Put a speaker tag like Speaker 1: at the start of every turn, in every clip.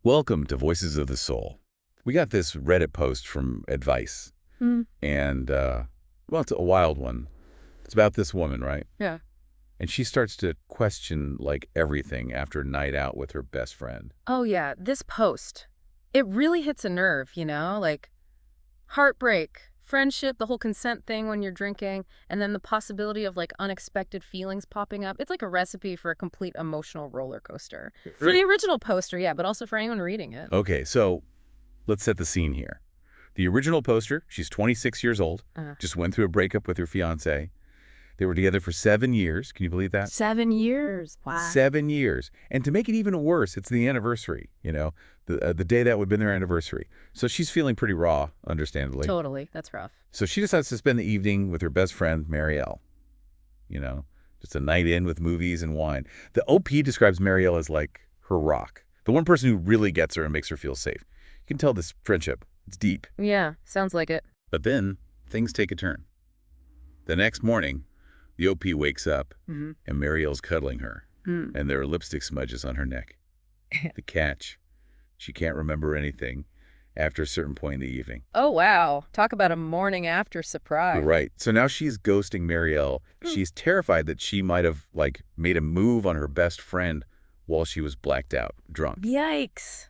Speaker 1: Welcome to Voices of the Soul. We got this Reddit post from Advice,
Speaker 2: Mm,
Speaker 1: and, well, it's a wild one. It's about this woman, right?
Speaker 2: yeah.
Speaker 1: And she starts to question, like, everything after a night out with her best friend.
Speaker 2: Oh, yeah, this post. It really hits a nerve, like heartbreak, friendship, the whole consent thing when you're drinking, and then the possibility of like unexpected feelings popping up. It's like a recipe for a complete emotional roller coaster. For
Speaker 1: Right.
Speaker 2: the original poster, yeah, but also for anyone reading it.
Speaker 1: Okay, so let's set the scene here. The original poster, she's 26 years old,
Speaker 2: Uh,
Speaker 1: just went through a breakup with her fiancé. They were together for 7 years. Can you believe that?
Speaker 2: 7 years. Wow.
Speaker 1: 7 years. And to make it even worse, it's the anniversary, the day that would have been their anniversary. So she's feeling pretty raw, understandably.
Speaker 2: Totally. That's rough.
Speaker 1: So she decides to spend the evening with her best friend, Marielle. You know, just a night in with movies and wine. The OP describes Marielle as like her rock, the one person who really gets her and makes her feel safe. You can tell this friendship, it's deep.
Speaker 2: Yeah, sounds like it.
Speaker 1: But then things take a turn. The next morning, the OP wakes up
Speaker 2: Mm-hmm.
Speaker 1: and Marielle's cuddling her,
Speaker 2: Mm.
Speaker 1: and there are lipstick smudges on her neck. The catch, she can't remember anything after a certain point in the evening.
Speaker 2: Oh, wow. Talk about a morning after surprise.
Speaker 1: Right. So now she's ghosting Marielle.
Speaker 2: Mm.
Speaker 1: She's terrified that she might have, like, made a move on her best friend while she was blacked out, drunk.
Speaker 2: Yikes.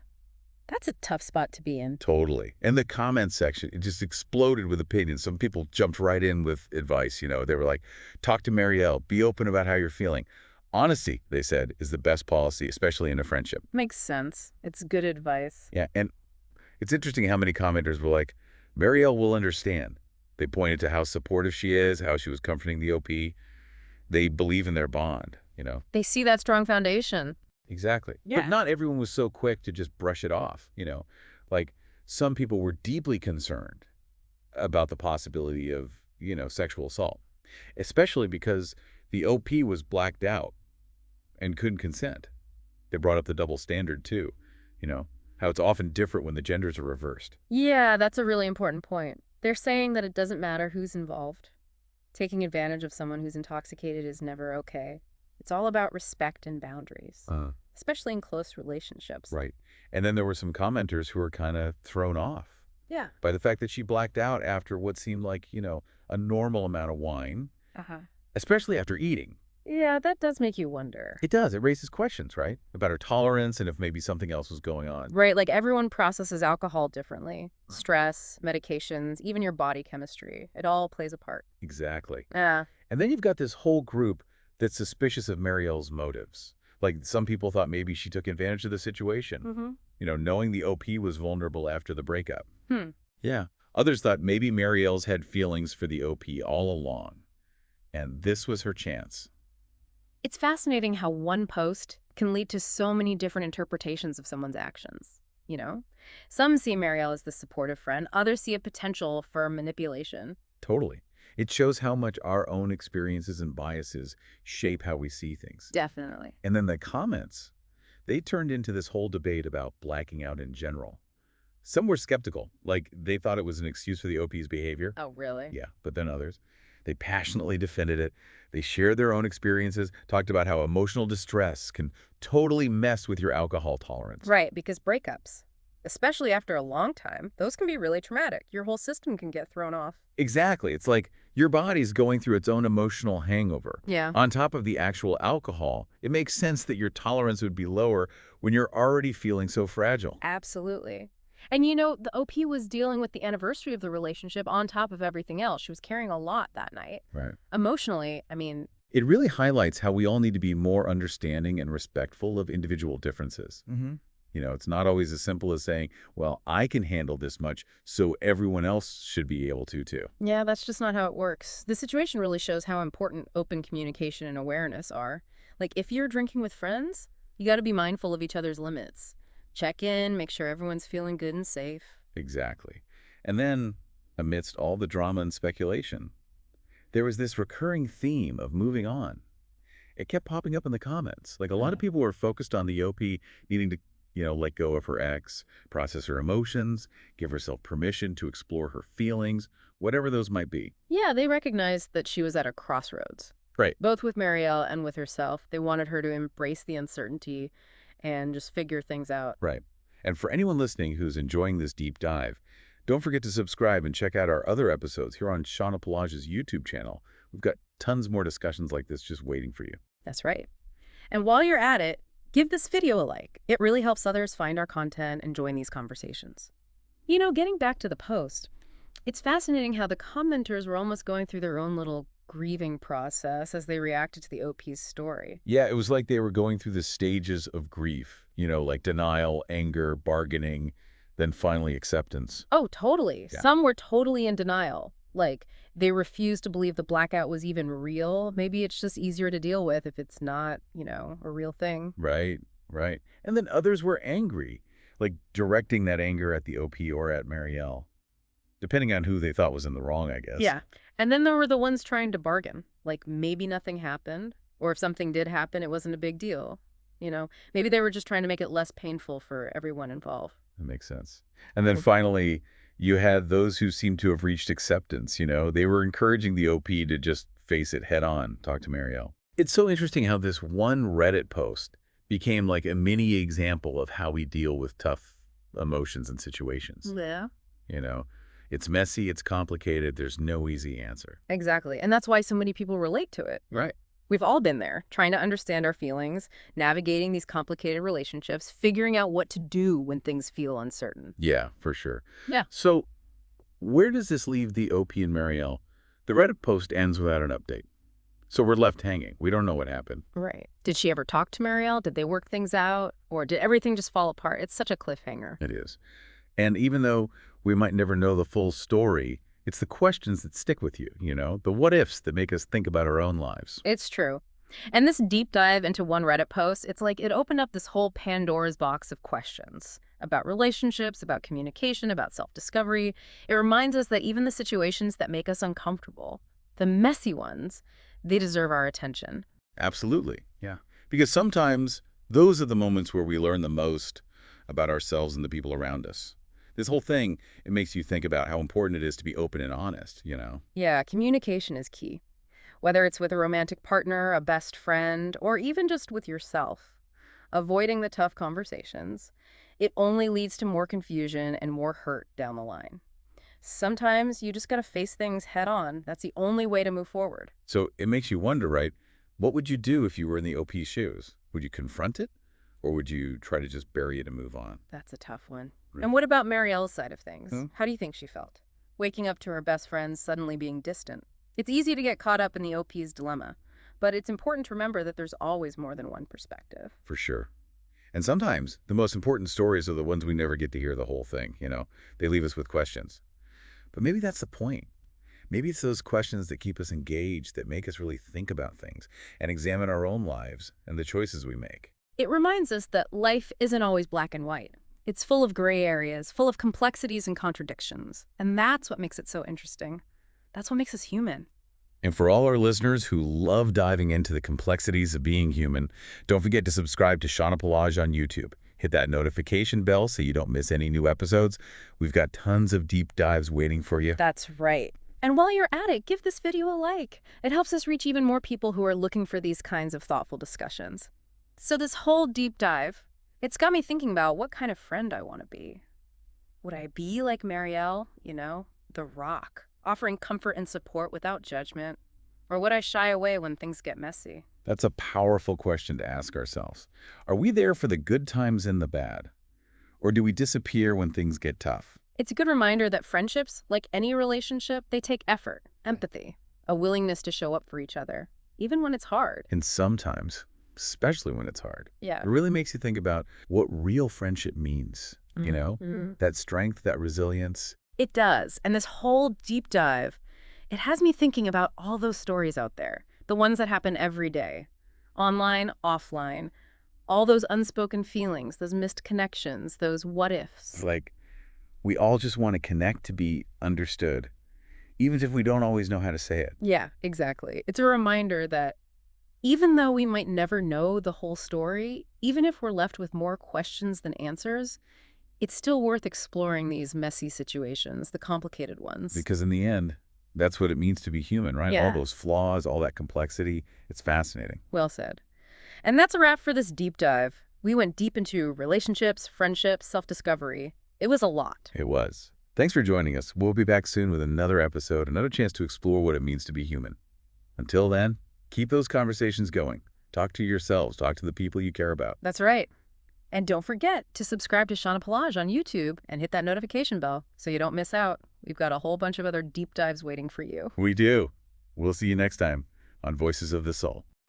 Speaker 2: That's a tough spot to be in.
Speaker 1: Totally. And the comment section, it just exploded with opinions. Some people jumped right in with advice. They were like, talk to Marielle, be open about how you're feeling. Honesty, they said, is the best policy, especially in a friendship.
Speaker 2: Makes sense. It's good advice.
Speaker 1: Yeah, and it's interesting how many commenters were like, Marielle will understand. They pointed to how supportive she is, how she was comforting the OP. They believe in their bond.
Speaker 2: They see that strong foundation.
Speaker 1: Exactly.
Speaker 2: Yeah.
Speaker 1: But not everyone was so quick to just brush it off. Like, some people were deeply concerned about the possibility of sexual assault, especially because the OP was blacked out and couldn't consent. They brought up the double standard, too, how it's often different when the genders are reversed.
Speaker 2: Yeah, that's a really important point. They're saying that it doesn't matter who's involved. Taking advantage of someone who's intoxicated is never okay. It's all about respect and boundaries, especially in close relationships.
Speaker 1: Right. And then there were some commenters who were kind of thrown off
Speaker 2: Yeah.
Speaker 1: by the fact that she blacked out after what seemed like a normal amount of wine,
Speaker 2: Uh-huh.
Speaker 1: especially after eating.
Speaker 2: Yeah, that does make you wonder.
Speaker 1: It does. It raises questions, right? About her tolerance and if maybe something else was going on.
Speaker 2: Right, like everyone processes alcohol differently. Stress, medications, even your body chemistry. It all plays a part.
Speaker 1: Exactly.
Speaker 2: Yeah.
Speaker 1: And then you've got this whole group that's suspicious of Marielle's motives. Like, some people thought maybe she took advantage of the situation,
Speaker 2: Mm-hmm.
Speaker 1: knowing the OP was vulnerable after the breakup.
Speaker 2: Hmm.
Speaker 1: Yeah. Others thought maybe Marielle's had feelings for the OP all along, and this was her chance.
Speaker 2: It's fascinating how one post can lead to so many different interpretations of someone's actions. Some see Marielle as the supportive friend, others see a potential for manipulation.
Speaker 1: Totally. It shows how much our own experiences and biases shape how we see things.
Speaker 2: Definitely.
Speaker 1: And then the comments, they turned into this whole debate about blacking out in general. Some were skeptical, like they thought it was an excuse for the OP's behavior.
Speaker 2: Oh, really?
Speaker 1: Yeah, but then others, they passionately defended it. They shared their own experiences, talked about how emotional distress can totally mess with your alcohol tolerance.
Speaker 2: Right, because breakups, especially after a long time, those can be really traumatic. Your whole system can get thrown off.
Speaker 1: Exactly. It's like your body's going through its own emotional hangover.
Speaker 2: Yeah.
Speaker 1: On top of the actual alcohol, it makes sense that your tolerance would be lower when you're already feeling so fragile.
Speaker 2: Absolutely. And the OP was dealing with the anniversary of the relationship on top of everything else. She was carrying a lot that night.
Speaker 1: Right.
Speaker 2: Emotionally,
Speaker 1: It really highlights how we all need to be more understanding and respectful of individual differences. It's not always as simple as saying, well, I can handle this much, so everyone else should be able to too.
Speaker 2: yeah, that's just not how it works. The situation really shows how important open communication and awareness are. Like, if you're drinking with friends, you got to be mindful of each other's limits. Check in, make sure everyone's feeling good and safe.
Speaker 1: Exactly. And then, amidst all the drama and speculation, there was this recurring theme of moving on. It kept popping up in the comments. Like, a lot of people were focused on the OP needing to let go of her ex, process her emotions, give herself permission to explore her feelings, whatever those might be.
Speaker 2: Yeah, they recognized that she was at a crossroads.
Speaker 1: Right.
Speaker 2: Both with Marielle and with herself. They wanted her to embrace the uncertainty and just figure things out.
Speaker 1: Right. And for anyone listening who's enjoying this deep dive, don't forget to subscribe and check out our other episodes here on Shauna Pelage's YouTube channel. We've got tons more discussions like this just waiting for you.
Speaker 2: That's right. And while you're at it, give this video a like. It really helps others find our content and join these conversations. You know, getting back to the post, it's fascinating how the commenters were almost going through their own little grieving process as they reacted to the OP's story.
Speaker 1: Yeah, it was like they were going through the stages of grief, like denial, anger, bargaining, then finally acceptance.
Speaker 2: Oh, totally.
Speaker 1: Yeah.
Speaker 2: Some were totally in denial. Like, they refused to believe the blackout was even real. Maybe it's just easier to deal with if it's not, a real thing.
Speaker 1: Right, right. And then others were angry, like directing that anger at the OP or at Marielle, depending on who they thought was in the wrong, I guess.
Speaker 2: Yeah. And then there were the ones trying to bargain. Like, maybe nothing happened, or if something did happen, it wasn't a big deal. Maybe they were just trying to make it less painful for everyone involved.
Speaker 1: That makes sense. And then finally, you had those who seemed to have reached acceptance, They were encouraging the OP to just face it head on, talk to Marielle. It's so interesting how this one Reddit post became like a mini example of how we deal with tough emotions and situations.
Speaker 2: Yeah.
Speaker 1: It's messy, it's complicated, there's no easy answer.
Speaker 2: Exactly. And that's why so many people relate to it.
Speaker 1: Right.
Speaker 2: We've all been there, trying to understand our feelings, navigating these complicated relationships, figuring out what to do when things feel uncertain.
Speaker 1: Yeah, for sure.
Speaker 2: Yeah.
Speaker 1: So where does this leave the OP and Marielle? The Reddit post ends without an update. So we're left hanging. We don't know what happened.
Speaker 2: Right. Did she ever talk to Marielle? Did they work things out? Or did everything just fall apart? It's such a cliffhanger.
Speaker 1: It is. And even though we might never know the full story, it's the questions that stick with you, the what-ifs that make us think about our own lives.
Speaker 2: It's true. And this deep dive into one Reddit post, it's like it opened up this whole Pandora's box of questions about relationships, about communication, about self-discovery. It reminds us that even the situations that make us uncomfortable, the messy ones, they deserve our attention.
Speaker 1: Absolutely, yeah. Because sometimes those are the moments where we learn the most about ourselves and the people around us. This whole thing, it makes you think about how important it is to be open and honest,
Speaker 2: Yeah, communication is key. Whether it's with a romantic partner, a best friend, or even just with yourself. Avoiding the tough conversations, it only leads to more confusion and more hurt down the line. Sometimes you just gotta face things head on. That's the only way to move forward.
Speaker 1: So it makes you wonder, right? What would you do if you were in the OP's shoes? Would you confront it? Or would you try to just bury it and move on?
Speaker 2: That's a tough one.
Speaker 1: Right.
Speaker 2: And what about Marielle's side of things?
Speaker 1: Hmm?
Speaker 2: How do you think she felt? Waking up to her best friend suddenly being distant. It's easy to get caught up in the OP's dilemma, but it's important to remember that there's always more than one perspective.
Speaker 1: For sure. And sometimes the most important stories are the ones we never get to hear the whole thing, They leave us with questions. But maybe that's the point. Maybe it's those questions that keep us engaged, that make us really think about things and examine our own lives and the choices we make.
Speaker 2: It reminds us that life isn't always black and white. It's full of gray areas, full of complexities and contradictions. And that's what makes it so interesting. That's what makes us human.
Speaker 1: And for all our listeners who love diving into the complexities of being human, don't forget to subscribe to Shauna Pelage on YouTube. Hit that notification bell so you don't miss any new episodes. We've got tons of deep dives waiting for you.
Speaker 2: That's right. And while you're at it, give this video a like. It helps us reach even more people who are looking for these kinds of thoughtful discussions. So this whole deep dive, it's got me thinking about what kind of friend I want to be. Would I be like Marielle, the rock, offering comfort and support without judgment? Or would I shy away when things get messy?
Speaker 1: That's a powerful question to ask ourselves. Are we there for the good times and the bad? Or do we disappear when things get tough?
Speaker 2: It's a good reminder that friendships, like any relationship, they take effort, empathy, a willingness to show up for each other, even when it's hard.
Speaker 1: And sometimes, especially when it's hard,
Speaker 2: Yeah.
Speaker 1: it really makes you think about what real friendship means, That strength, that resilience.
Speaker 2: It does. And this whole deep dive, it has me thinking about all those stories out there, the ones that happen every day, online, offline, all those unspoken feelings, those missed connections, those what-ifs.
Speaker 1: It's like we all just want to connect to be understood, even if we don't always know how to say it.
Speaker 2: Yeah, exactly. It's a reminder that even though we might never know the whole story, even if we're left with more questions than answers, it's still worth exploring these messy situations, the complicated ones.
Speaker 1: Because in the end, that's what it means to be human, right?
Speaker 2: Yeah.
Speaker 1: All those flaws, all that complexity. It's fascinating.
Speaker 2: Well said. And that's a wrap for this deep dive. We went deep into relationships, friendships, self-discovery. It was a lot.
Speaker 1: It was. Thanks for joining us. We'll be back soon with another episode, another chance to explore what it means to be human. Until then, keep those conversations going. Talk to yourselves. Talk to the people you care about.
Speaker 2: That's right. And don't forget to subscribe to Shauna Pelage on YouTube and hit that notification bell so you don't miss out. We've got a whole bunch of other deep dives waiting for you.
Speaker 1: We do. We'll see you next time on Voices of the Soul.